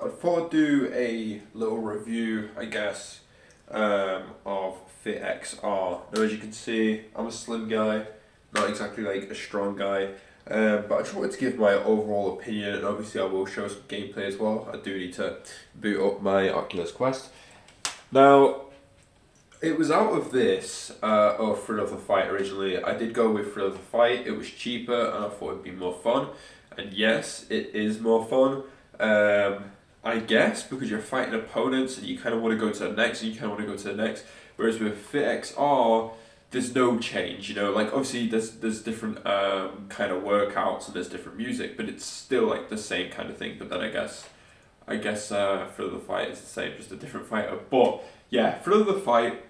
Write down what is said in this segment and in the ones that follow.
I thought I'd do a little review, I guess, of Fitxr. Now, as you can see, I'm a slim guy, not exactly like a strong guy, but I just wanted to give my overall opinion, and obviously I will show some gameplay as well. I do need to boot up my Oculus Quest. Now, it was out of this, or Thrill of the Fight originally. I did go with Thrill of the Fight. It was cheaper and I thought it'd be more fun. And yes, it is more fun. I guess because you're fighting opponents and you kind of want to go to the next and you kind of want to go to the next. Whereas with FitXR, there's no change, you know, like obviously there's different kind of workouts and there's different music, but it's still like the same kind of thing. But then I guess Thrill of the Fight is the same, just a different fighter. But yeah, Thrill of the Fight,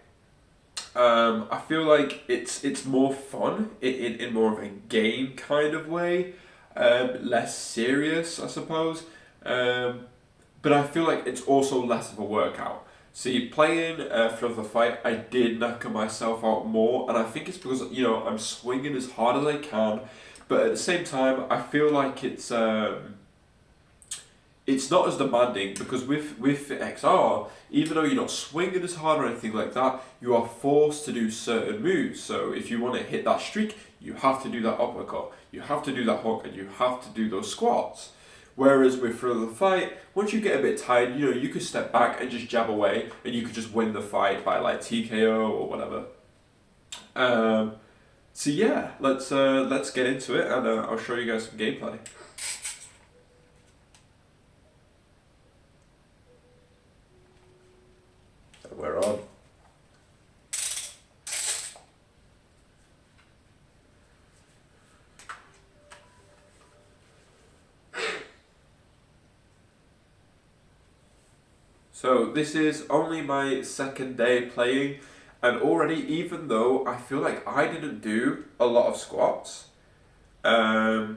I feel like it's more fun in more of a game kind of way, less serious, I suppose. But I feel like it's also less of a workout. See, playing Thrill of the Fight, I did knock myself out more, and I think it's because I'm swinging as hard as I can, but at the same time, I feel like it's not as demanding because with XR, even though you're not swinging as hard or anything like that, you are forced to do certain moves. So if you want to hit that streak, you have to do that uppercut, you have to do that hook, and you have to do those squats. Whereas with Thrill of the Fight, once you get a bit tired, you could step back and just jab away, and you could just win the fight by like TKO or whatever. So yeah, let's get into it, and I'll show you guys some gameplay. We're on. So this is only my second day playing, and already, even though I feel like I didn't do a lot of squats, I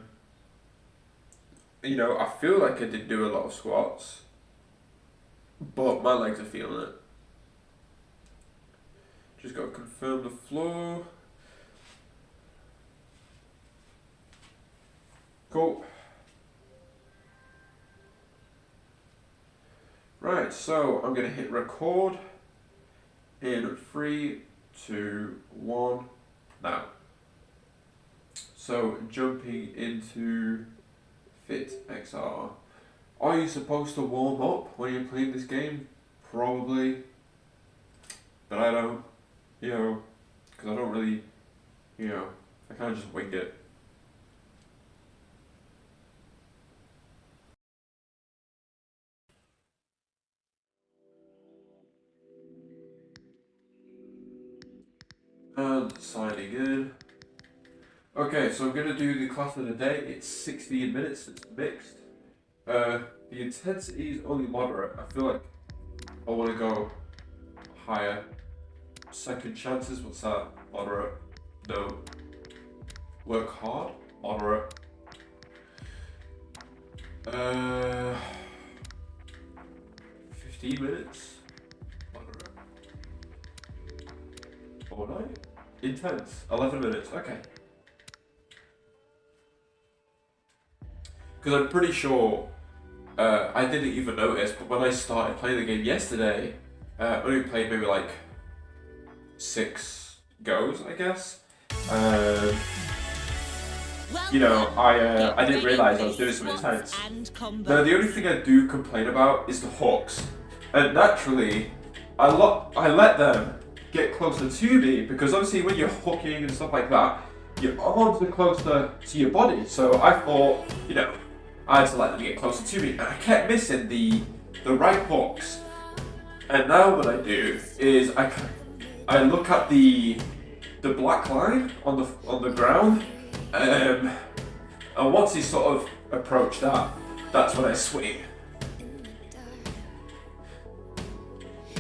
feel like I did do a lot of squats, but my legs are feeling it. Just got to confirm the floor. Cool. Right, so I'm going to hit record in 3, 2, 1, now. So jumping into Fitxr. Are you supposed to warm up when you're playing this game? Probably. But I don't, because I don't really, I kind of just wing it. And signing in. Okay, so I'm going to do the class of the day. It's 16 minutes, it's mixed. The intensity is only moderate. I feel like I want to go higher. Second chances, what's that? Moderate. No. Work hard? Moderate. 15 minutes? Moderate. All night? Intense. 11 minutes, okay. Because I'm pretty sure I didn't even notice, but when I started playing the game yesterday, I only played maybe like 6 goes, I guess. I didn't realise I was doing something intense. Now, the only thing I do complain about is the hooks. And naturally, I let them get closer to me, because obviously when you're hooking and stuff like that, your arms are closer to your body. So I thought, I had to let them get closer to me, and I kept missing the right hooks. And now what I do is I look at the black line on the ground, and once he sort of approached that, that's when I swing.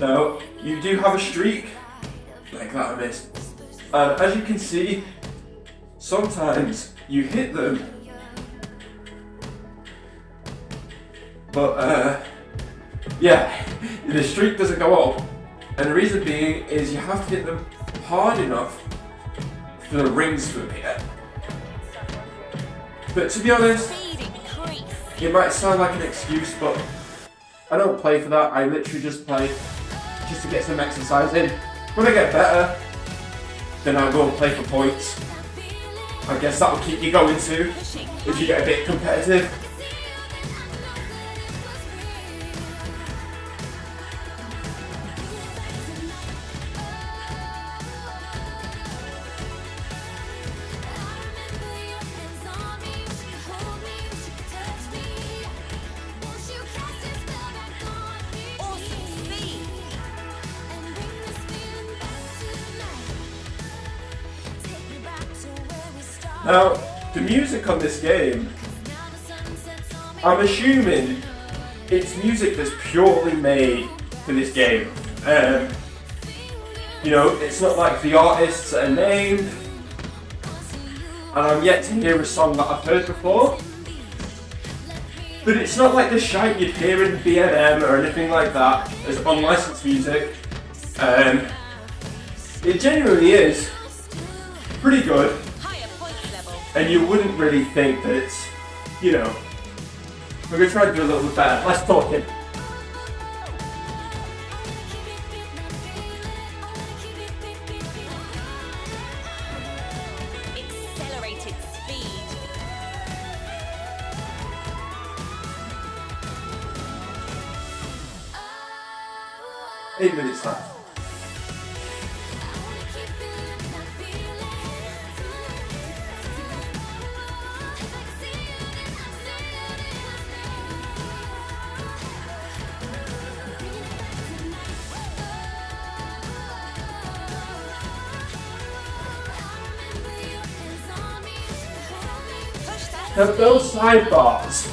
Now, you do have a streak, like that I missed. And as you can see, sometimes you hit them, but the streak doesn't go up. And the reason being is you have to hit them hard enough for the rings to appear. But to be honest, it might sound like an excuse, but I don't play for that. I literally just play just to get some exercise in. When I get better, then I'll go and play for points. I guess that'll keep you going too, if you get a bit competitive. Now, the music on this game, I'm assuming it's music that's purely made for this game. You know, it's not like the artists are named, and I'm yet to hear a song that I've heard before. But it's not like the shite you'd hear in BNM or anything like that as unlicensed music. It genuinely is pretty good. And you wouldn't really think that it's, you know, we're going to try to do a little bit better. Let's talk it. Accelerated speed. 8 minutes left. Now those sidebars,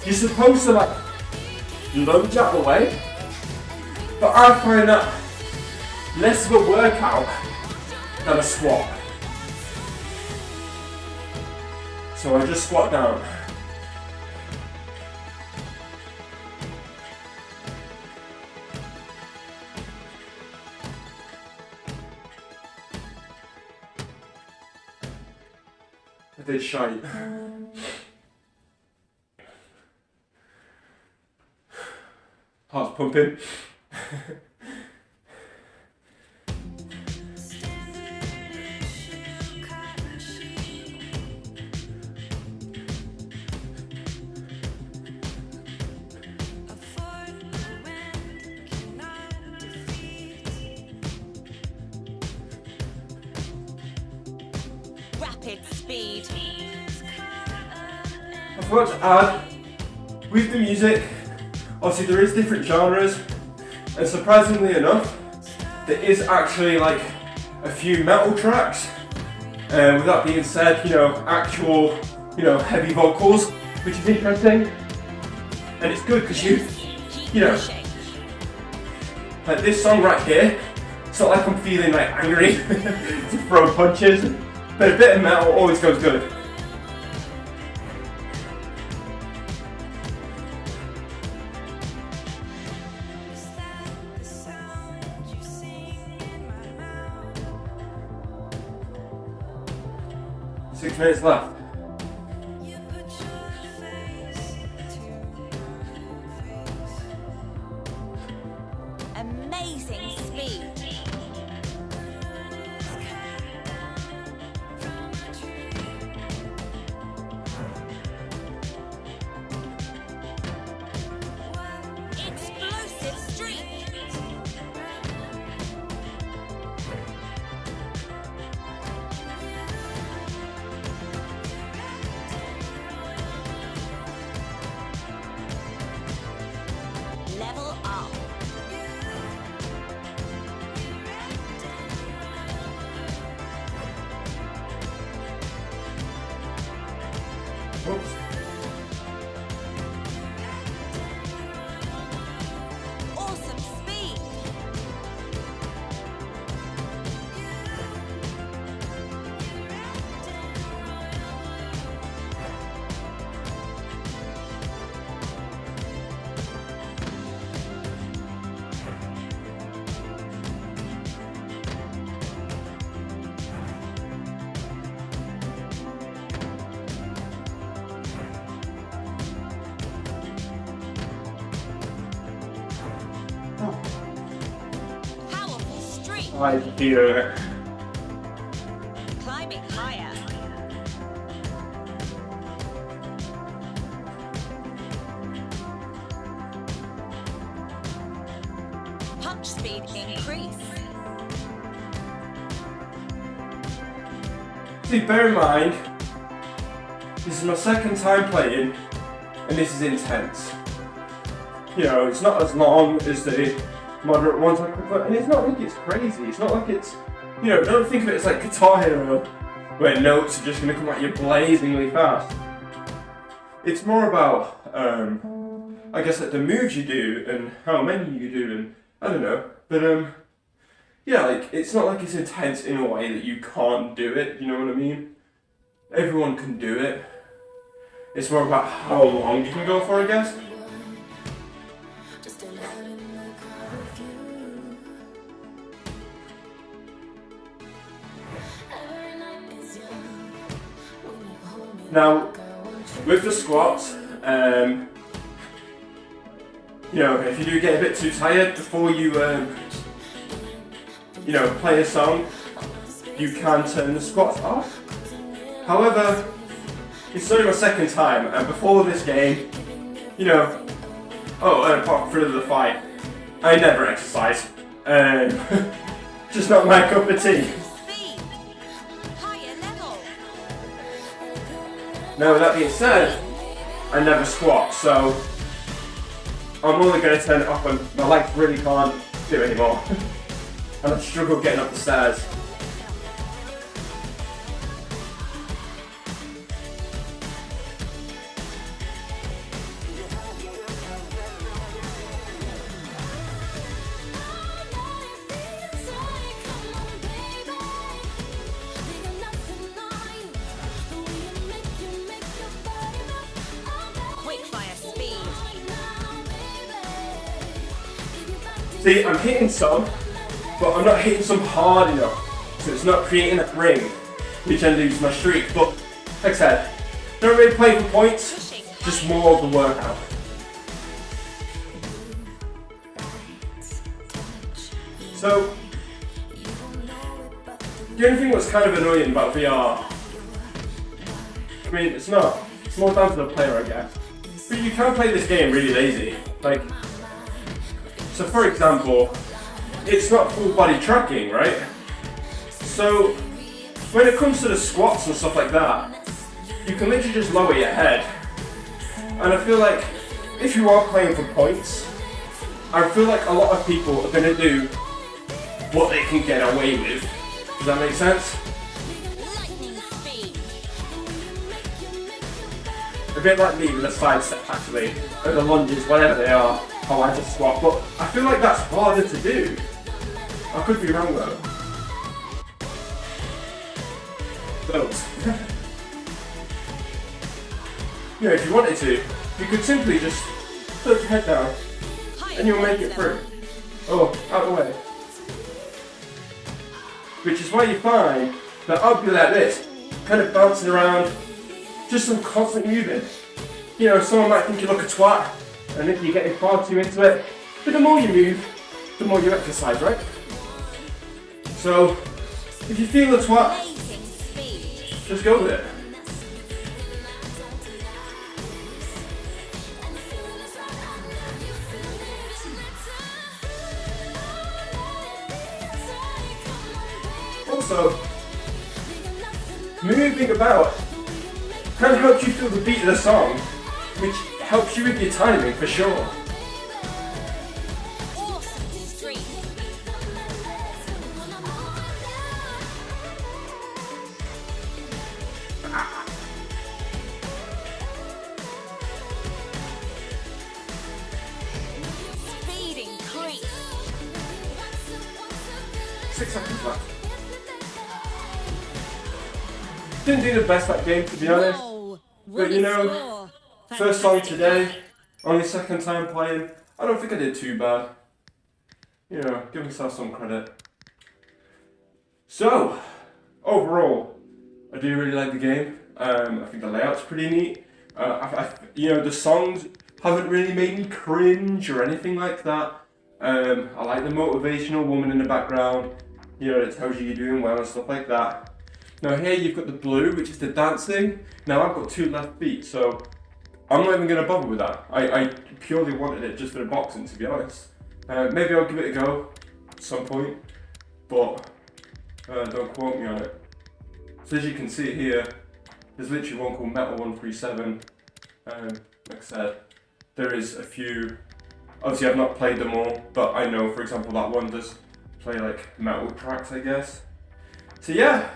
you're supposed to like lunge out the way, but I find that less of a workout than a squat. So I just squat down. I did shite. Heart's pumping. Rapid speed. I forgot to add, with the music, obviously there is different genres, and surprisingly enough, there is actually like a few metal tracks. With that being said, you know, actual, you know, heavy vocals, which is interesting, and it's good because you know, like this song right here, it's not like I'm feeling like angry to throw punches, but a bit of metal always goes good. Six minutes left. Amazing speed. Explosive streak. Powerful streak. I feel it. Climbing higher. Punch speed increase. See, bear in mind, this is my second time playing, and this is intense. You know, it's not as long as the moderate ones I prefer, and it's not like it's crazy. It's not like it's, you know, don't think of it as like Guitar Hero, where notes are just going to come at you blazingly fast. It's more about, I guess, like the moves you do and how many you do, and I don't know, but yeah, like it's not like it's intense in a way that you can't do it. You know what I mean? Everyone can do it. It's more about how long you can go for, I guess. Now, with the squats, you know, if you do get a bit too tired before you, you know, play a song, you can turn the squats off. However, it's only my second time, and before this game, you know, and apart from the fight, I never exercise. Just not my cup of tea. Speed. Higher level. Now, with that being said, I never squat, so I'm only going to turn it off when my legs really can't do it anymore. And I struggle getting up the stairs. Quickfire speed. See, I'm hitting some, but I'm not hitting some hard enough, so it's not creating a ring, which then loses my streak. But like I said, don't really play for points, just more of the workout. So, the only thing that's kind of annoying about VR, I mean, it's more down to the player, I guess. But you can play this game really lazy. Like, so for example, it's not full body tracking, right? So when it comes to the squats and stuff like that, you can literally just lower your head. And I feel like if you are playing for points, I feel like a lot of people are going to do what they can get away with. Does that make sense? Lightning speed. A bit like me with a side step actually, or the lunges, whatever they are, how I just squat, but I feel like that's harder to do. I could be wrong though. Those. You know, if you wanted to, you could simply just put your head down and you'll make it through. Oh, out of the way. Which is why you find that I'll be like this, kind of bouncing around, just some constant moving. You know, someone might think you look a twat, and if you're getting far too into it, but the more you move, the more you exercise, right? So, if you feel a twat, Blazing speed. just go with it. Also, moving about kind of helps you feel the beat of the song, which helps you with your timing for sure. Awesome streak. Speed increase. 6 seconds left. Didn't do the best that game, to be honest. Whoa. But you know, Score. first song Fantastic. today, only second time playing. I don't think I did too bad. You know, give myself some credit. So, overall, I do really like the game. I think the layout's pretty neat. You know, the songs haven't really made me cringe or anything like that. I like the motivational woman in the background, you know, that tells you you're doing well and stuff like that. Now here you've got the blue, which is the dancing. Now I've got 2 left feet, so I'm not even going to bother with that. I purely wanted it just for the boxing, to be honest. Maybe I'll give it a go at some point, but don't quote me on it. So as you can see here, there's literally one called Metal 137. Like I said, there is a few. Obviously, I've not played them all, but I know, for example, that one does play like metal tracks, I guess. So yeah,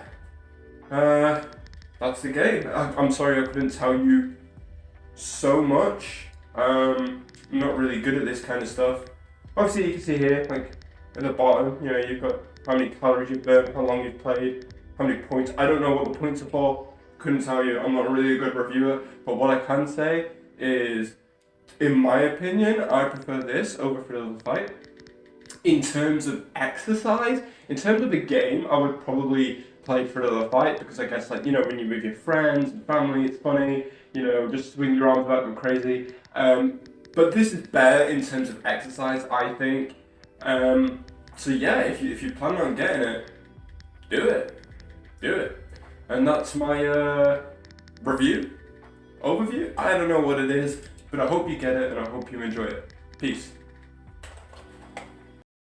that's the game. I'm sorry I couldn't tell you so much. I'm not really good at this kind of stuff. Obviously, you can see here, like at the bottom, you know, you've got how many calories you've burned, how long you've played, how many points. I don't know what the points are for. Couldn't tell you. I'm not really a good reviewer, but what I can say is, in my opinion, I prefer this over Thrill of the Fight. In terms of exercise, in terms of the game, I would probably play Thrill of the Fight because I guess, like, you know, when you're with your friends and family, it's funny, you know, just swing your arms about and crazy. But this is better in terms of exercise, I think. So yeah, if you plan on getting it, do it. And that's my overview. I don't know what it is, but I hope you get it and I hope you enjoy it. Peace.